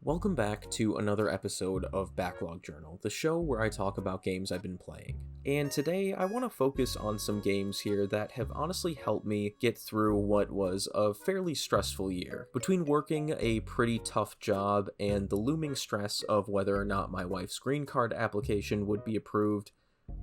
Welcome back to another episode of Backlog Journal, the show where I talk about games I've been playing. And today I want to focus on some games here that have honestly helped me get through what was a fairly stressful year. Between working a pretty tough job and the looming stress of whether or not my wife's green card application would be approved,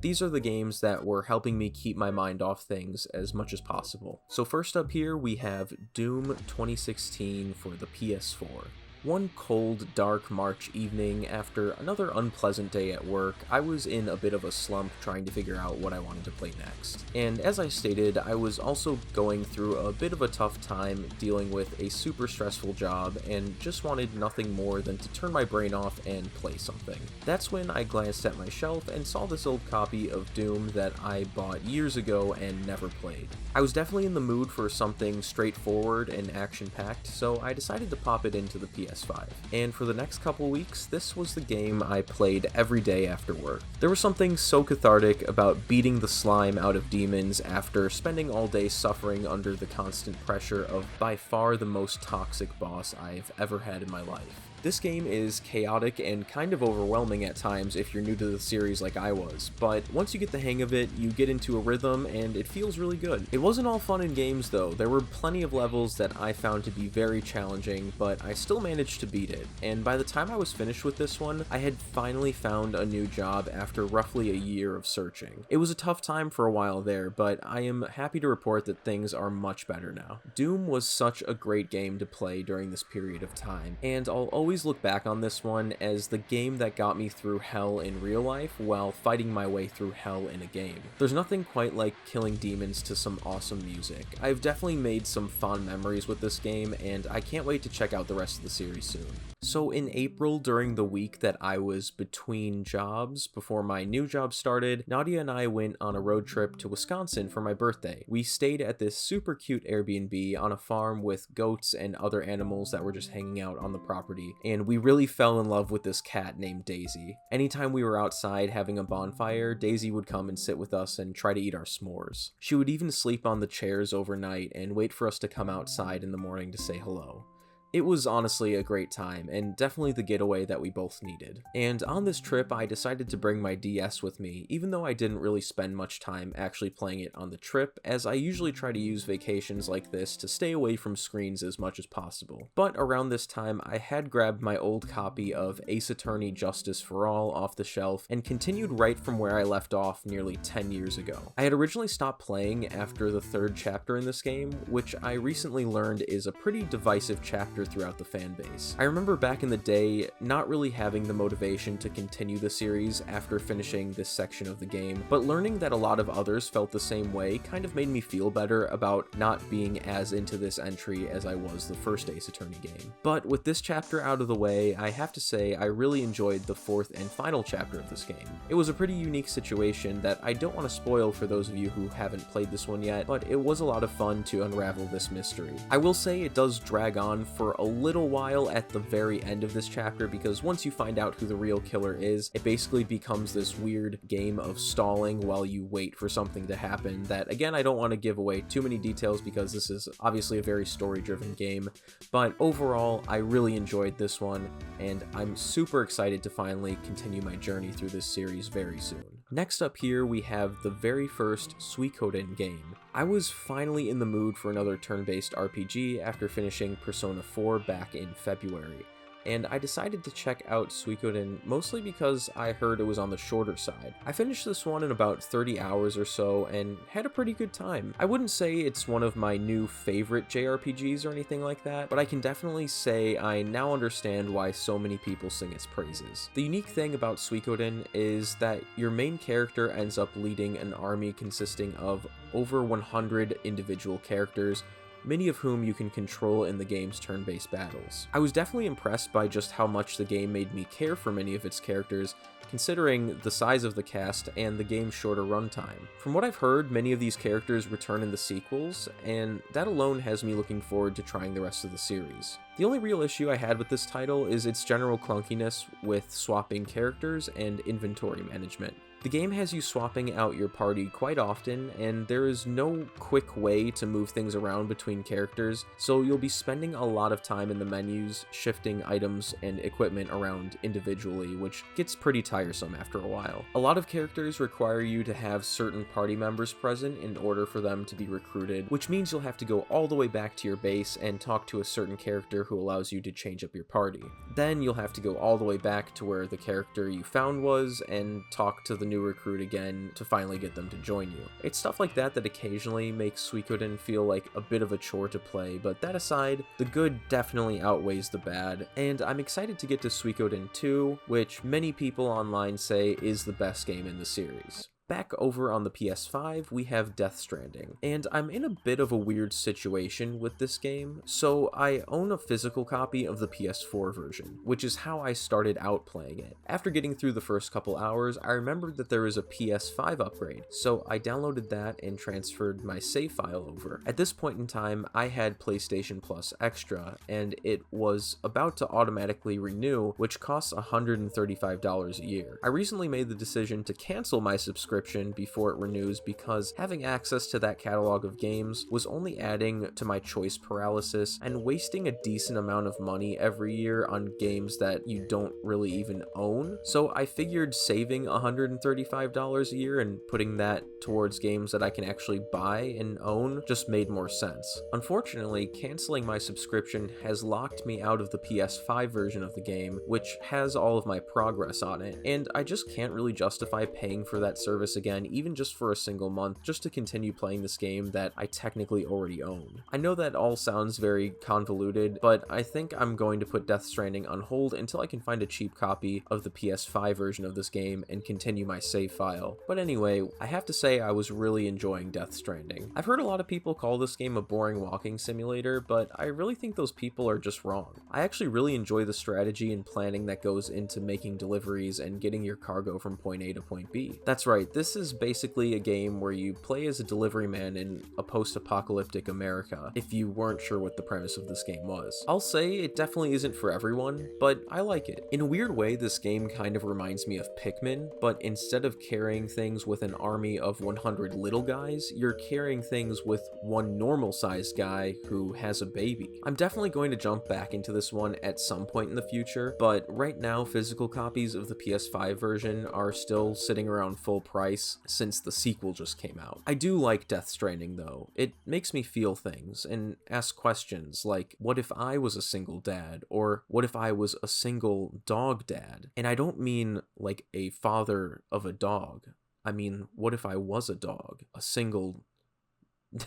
these are the games that were helping me keep my mind off things as much as possible. So first up here we have Doom 2016 for the PS4. One cold, dark March evening, after another unpleasant day at work, I was in a bit of a slump trying to figure out what I wanted to play next. And as I stated, I was also going through a bit of a tough time dealing with a super stressful job and just wanted nothing more than to turn my brain off and play something. That's when I glanced at my shelf and saw this old copy of Doom that I bought years ago and never played. I was definitely in the mood for something straightforward and action-packed, so I decided to pop it into the PS5. And for the next couple weeks, this was the game I played every day after work. There was something so cathartic about beating the slime out of demons after spending all day suffering under the constant pressure of by far the most toxic boss I've ever had in my life. This game is chaotic and kind of overwhelming at times if you're new to the series like I was, but once you get the hang of it, you get into a rhythm and it feels really good. It wasn't all fun and games though. There were plenty of levels that I found to be very challenging, but I still managed to beat it, and by the time I was finished with this one, I had finally found a new job after roughly a year of searching. It was a tough time for a while there, but I am happy to report that things are much better now. Doom was such a great game to play during this period of time, and I'll always look back on this one as the game that got me through hell in real life while fighting my way through hell in a game. There's nothing quite like killing demons to some awesome music. I've definitely made some fond memories with this game, and I can't wait to check out the rest of the series soon. So in April, during the week that I was between jobs before my new job started, Nadia and I went on a road trip to Wisconsin for my birthday. We stayed at this super cute Airbnb on a farm with goats and other animals that were just hanging out on the property, and we really fell in love with this cat named Daisy. Anytime we were outside having a bonfire, Daisy would come and sit with us and try to eat our s'mores. She would even sleep on the chairs overnight and wait for us to come outside in the morning to say hello. It was honestly a great time, and definitely the getaway that we both needed. And on this trip, I decided to bring my DS with me, even though I didn't really spend much time actually playing it on the trip, as I usually try to use vacations like this to stay away from screens as much as possible. But around this time, I had grabbed my old copy of Ace Attorney Justice for All off the shelf, and continued right from where I left off nearly 10 years ago. I had originally stopped playing after the third chapter in this game, which I recently learned is a pretty divisive chapter throughout the fan base. I remember back in the day not really having the motivation to continue the series after finishing this section of the game, but learning that a lot of others felt the same way kind of made me feel better about not being as into this entry as I was the first Ace Attorney game. But with this chapter out of the way, I have to say I really enjoyed the fourth and final chapter of this game. It was a pretty unique situation that I don't want to spoil for those of you who haven't played this one yet, but it was a lot of fun to unravel this mystery. I will say it does drag on for a little while at the very end of this chapter, because once you find out who the real killer is, it basically becomes this weird game of stalling while you wait for something to happen that, again, I don't want to give away too many details because this is obviously a very story-driven game, but overall, I really enjoyed this one, and I'm super excited to finally continue my journey through this series very soon. Next up here, we have the very first Suikoden game. I was finally in the mood for another turn-based RPG after finishing Persona 4 back in February, and I decided to check out Suikoden mostly because I heard it was on the shorter side. I finished this one in about 30 hours or so and had a pretty good time. I wouldn't say it's one of my new favorite JRPGs or anything like that, but I can definitely say I now understand why so many people sing its praises. The unique thing about Suikoden is that your main character ends up leading an army consisting of over 100 individual characters, many of whom you can control in the game's turn-based battles. I was definitely impressed by just how much the game made me care for many of its characters, considering the size of the cast and the game's shorter runtime. From what I've heard, many of these characters return in the sequels, and that alone has me looking forward to trying the rest of the series. The only real issue I had with this title is its general clunkiness with swapping characters and inventory management. The game has you swapping out your party quite often, and there is no quick way to move things around between characters, so you'll be spending a lot of time in the menus shifting items and equipment around individually, which gets pretty tiresome after a while. A lot of characters require you to have certain party members present in order for them to be recruited, which means you'll have to go all the way back to your base and talk to a certain character who allows you to change up your party. Then you'll have to go all the way back to where the character you found was and talk to the new recruit again to finally get them to join you. It's stuff like that that occasionally makes Suikoden feel like a bit of a chore to play, but that aside, the good definitely outweighs the bad, and I'm excited to get to Suikoden 2, which many people online say is the best game in the series. Back over on the PS5, we have Death Stranding, and I'm in a bit of a weird situation with this game. So I own a physical copy of the PS4 version, which is how I started out playing it. After getting through the first couple hours, I remembered that there was a PS5 upgrade, so I downloaded that and transferred my save file over. At this point in time, I had PlayStation Plus Extra, and it was about to automatically renew, which costs $135 a year. I recently made the decision to cancel my subscription before it renews because having access to that catalog of games was only adding to my choice paralysis and wasting a decent amount of money every year on games that you don't really even own. So I figured saving $135 a year and putting that towards games that I can actually buy and own just made more sense. Unfortunately, canceling my subscription has locked me out of the PS5 version of the game, which has all of my progress on it, and I just can't really justify paying for that service again, even just for a single month, just to continue playing this game that I technically already own. I know that all sounds very convoluted, but I think I'm going to put Death Stranding on hold until I can find a cheap copy of the PS5 version of this game and continue my save file. But anyway, I have to say I was really enjoying Death Stranding. I've heard a lot of people call this game a boring walking simulator, but I really think those people are just wrong. I actually really enjoy the strategy and planning that goes into making deliveries and getting your cargo from point A to point B. That's right, this is basically a game where you play as a delivery man in a post-apocalyptic America, if you weren't sure what the premise of this game was. I'll say it definitely isn't for everyone, but I like it. In a weird way, this game kind of reminds me of Pikmin, but instead of carrying things with an army of 100 little guys, you're carrying things with one normal-sized guy who has a baby. I'm definitely going to jump back into this one at some point in the future, but right now physical copies of the PS5 version are still sitting around full price since the sequel just came out. I do like Death Stranding though. It makes me feel things and ask questions like, what if I was a single dad? Or what if I was a single dog dad? And I don't mean like a father of a dog. I mean, what if I was a dog? A single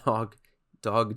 dog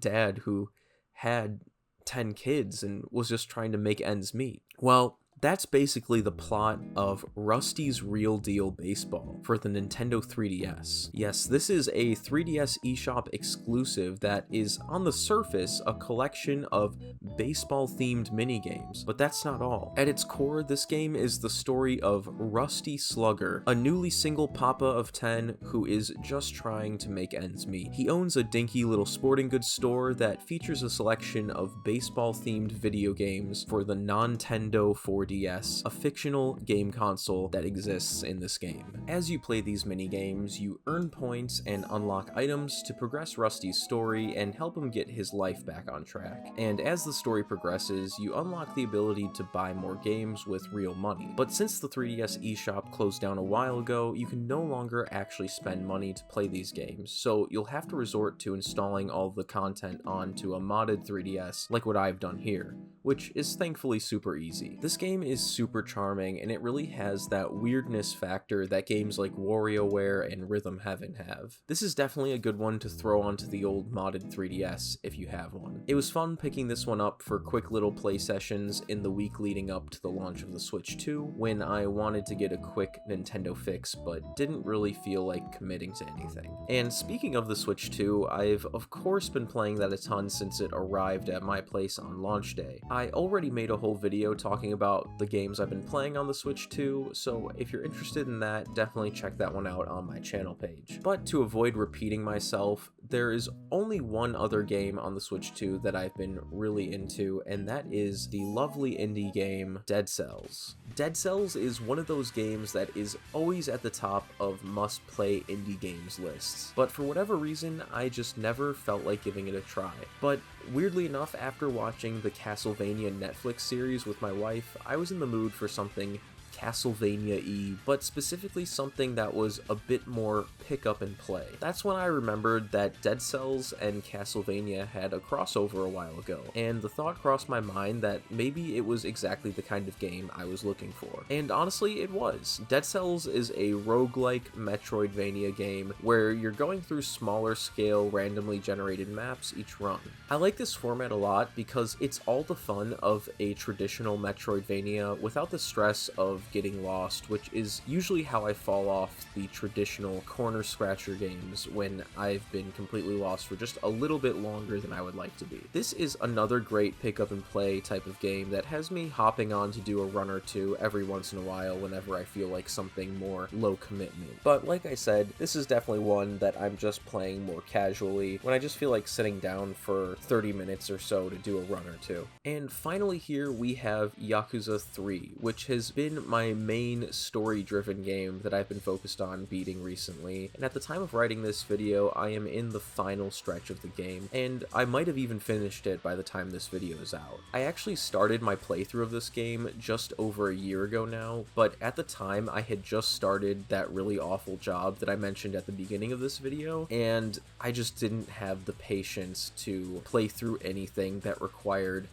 dad who had 10 kids and was just trying to make ends meet. Well, that's basically the plot of Rusty's Real Deal Baseball for the Nintendo 3DS. Yes, this is a 3DS eShop exclusive that is, on the surface, a collection of baseball-themed minigames, but that's not all. At its core, this game is the story of Rusty Slugger, a newly single papa of 10 who is just trying to make ends meet. He owns a dinky little sporting goods store that features a selection of baseball-themed video games for the Nintendo 4DS, a fictional game console that exists in this game. As you play these mini-games, you earn points and unlock items to progress Rusty's story and help him get his life back on track. And as the story progresses, you unlock the ability to buy more games with real money. But since the 3DS eShop closed down a while ago, you can no longer actually spend money to play these games, so you'll have to resort to installing all of the content onto a modded 3DS like what I've done here, which is thankfully super easy. This game is super charming, and it really has that weirdness factor that games like WarioWare and Rhythm Heaven have. This is definitely a good one to throw onto the old modded 3DS if you have one. It was fun picking this one up for quick little play sessions in the week leading up to the launch of the Switch 2, when I wanted to get a quick Nintendo fix but didn't really feel like committing to anything. And speaking of the Switch 2, I've of course been playing that a ton since it arrived at my place on launch day. I already made a whole video talking about about the games I've been playing on the Switch 2, so if you're interested in that, definitely check that one out on my channel page. But to avoid repeating myself, there is only one other game on the Switch 2 that I've been really into, and that is the lovely indie game Dead Cells. Dead Cells is one of those games that is always at the top of must-play indie games lists, but for whatever reason, I just never felt like giving it a try. But weirdly enough, after watching the Castlevania Netflix series with my wife, I was in the mood for something Castlevania-y, but specifically something that was a bit more pick up and play. That's when I remembered that Dead Cells and Castlevania had a crossover a while ago, and the thought crossed my mind that maybe it was exactly the kind of game I was looking for. And honestly, it was. Dead Cells is a roguelike Metroidvania game where you're going through smaller scale randomly generated maps each run. I like this format a lot because it's all the fun of a traditional Metroidvania without the stress of getting lost, which is usually how I fall off the traditional corner scratcher games when I've been completely lost for just a little bit longer than I would like to be. This is another great pick up and play type of game that has me hopping on to do a run or two every once in a while whenever I feel like something more low commitment. But like I said, this is definitely one that I'm just playing more casually when I just feel like sitting down for 30 minutes or so to do a run or two. And finally here we have Yakuza 3, which has been my main story-driven game that I've been focused on beating recently, and at the time of writing this video, I am in the final stretch of the game, and I might have even finished it by the time this video is out. I actually started my playthrough of this game just over a year ago now, but at the time I had just started that really awful job that I mentioned at the beginning of this video, and I just didn't have the patience to play through anything that required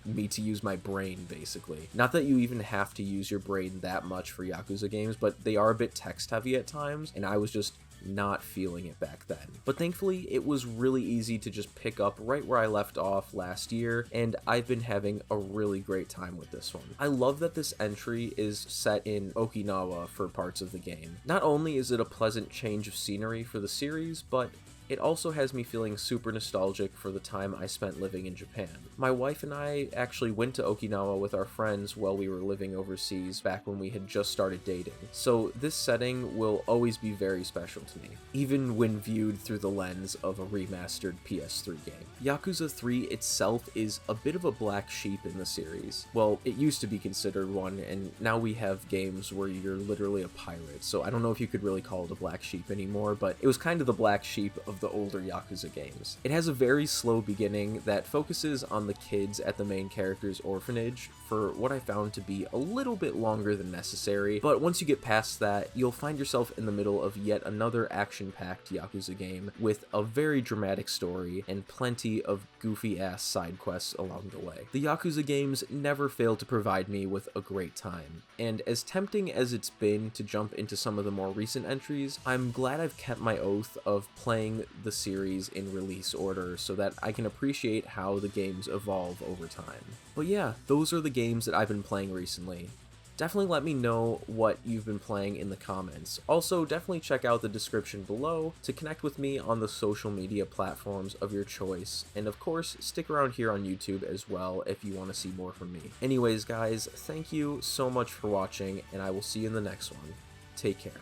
me to use my brain, basically. Not that you even have to use your brain that much for Yakuza games, but they are a bit text heavy at times, and I was just not feeling it back then. But thankfully, it was really easy to just pick up right where I left off last year, and I've been having a really great time with this one. I love that this entry is set in Okinawa for parts of the game. Not only is it a pleasant change of scenery for the series, but it also has me feeling super nostalgic for the time I spent living in Japan. My wife and I actually went to Okinawa with our friends while we were living overseas back when we had just started dating, so this setting will always be very special to me, even when viewed through the lens of a remastered PS3 game. Yakuza 3 itself is a bit of a black sheep in the series. Well, it used to be considered one, and now we have games where you're literally a pirate, so I don't know if you could really call it a black sheep anymore, but it was kind of the black sheep of the older Yakuza games. It has a very slow beginning that focuses on the kids at the main character's orphanage for what I found to be a little bit longer than necessary, but once you get past that, you'll find yourself in the middle of yet another action-packed Yakuza game with a very dramatic story and plenty of goofy-ass side quests along the way. The Yakuza games never fail to provide me with a great time, and as tempting as it's been to jump into some of the more recent entries, I'm glad I've kept my oath of playing the series in release order so that I can appreciate how the games evolve over time. But yeah, those are the games that I've been playing recently. Definitely let me know what you've been playing in the comments. Also, definitely check out the description below to connect with me on the social media platforms of your choice. And of course, stick around here on YouTube as well if you want to see more from me. Anyways, guys, thank you so much for watching, and I will see you in the next one. Take care.